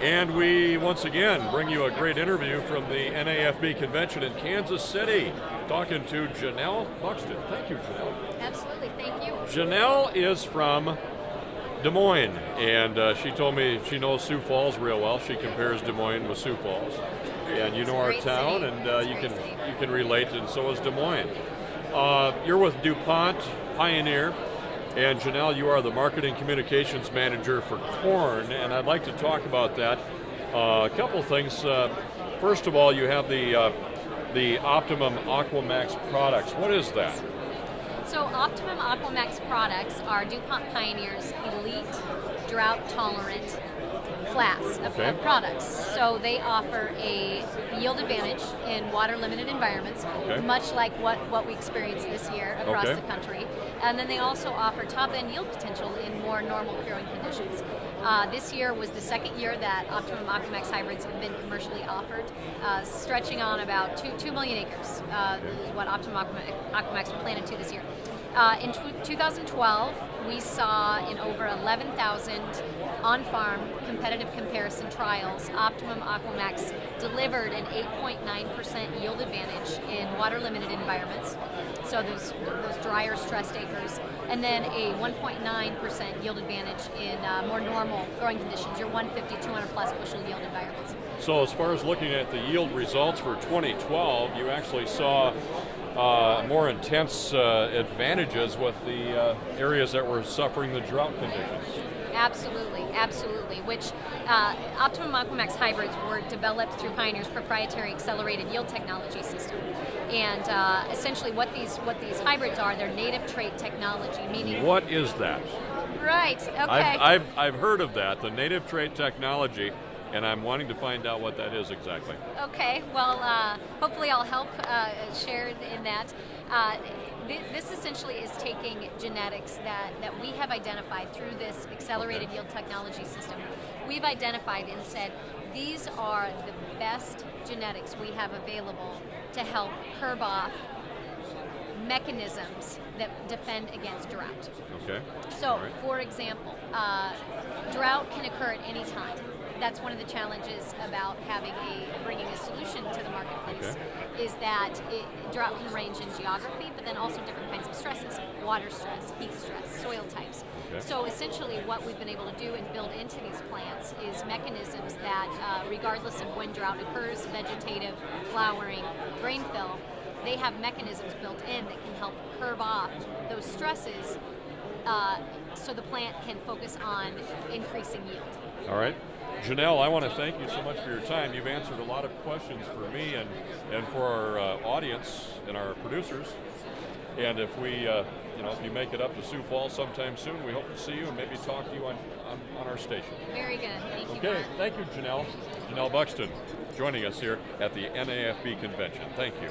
And we, once again, bring you a great interview from the NAFB convention in Kansas City, talking to Janelle Buxton. Thank you, Janelle. Absolutely, thank you. Janelle is from Des Moines, and she told me she knows Sioux Falls real well. She compares Des Moines with Sioux Falls. And you know our town, and you can relate, and so is Des Moines. You're with DuPont Pioneer, and Janelle, you are the Marketing Communications Manager for corn, and I'd like to talk about that. A couple things. First of all, you have the Optimum Aquamax products. What is that? So Optimum Aquamax products are DuPont Pioneer's elite, drought-tolerant class of products. So they offer a yield advantage in water-limited environments, much like what we experienced this year across the country. And then they also offer top-end yield potential in more normal growing conditions. This year was the second year that Optimum Aquamax hybrids have been commercially offered, stretching on about 2 million acres, is what Optimum Aquamax will plan to this year. In 2012, we saw in over 11,000 on-farm competitive comparison trials, Optimum Aquamax delivered an 8.9% yield advantage in water-limited environments, so those drier, stressed acres, and then a 1.9% yield advantage in more normal growing conditions, your 150, 200 plus bushel yield environments. So as far as looking at the yield results for 2012, you actually saw more intense advantages with the areas that were suffering the drought conditions. Absolutely, absolutely. Which Optimum Aquamax hybrids were developed through Pioneer's proprietary accelerated yield technology system. And essentially what these hybrids are, they're native trait technology, meaning... What is that? Right, okay. I've heard of that, the native trait technology, and I'm wanting to find out what that is exactly. Okay, well, hopefully I'll help share in that. This essentially is taking genetics that we have identified through this accelerated yield technology system. We've identified and said, these are the best genetics we have available to help curb off mechanisms that defend against drought. Okay. So, for example, drought can occur at any time. That's one of the challenges about bringing a solution to the marketplace, is that drought can range in geography, but then also different kinds of stresses, water stress, heat stress, soil types. So essentially what we've been able to do and build into these plants is mechanisms that, regardless of when drought occurs, vegetative, flowering, grain fill, they have mechanisms built in that can help curb off those stresses so the plant can focus on increasing yield. All right. Janelle, I want to thank you so much for your time. You've answered a lot of questions for me and for our audience and our producers. And if we, if you make it up to Sioux Falls sometime soon, we hope to see you and maybe talk to you on our station. Very good. Thank you. Okay, thank you, Janelle. Janelle Buxton joining us here at the NAFB convention. Thank you.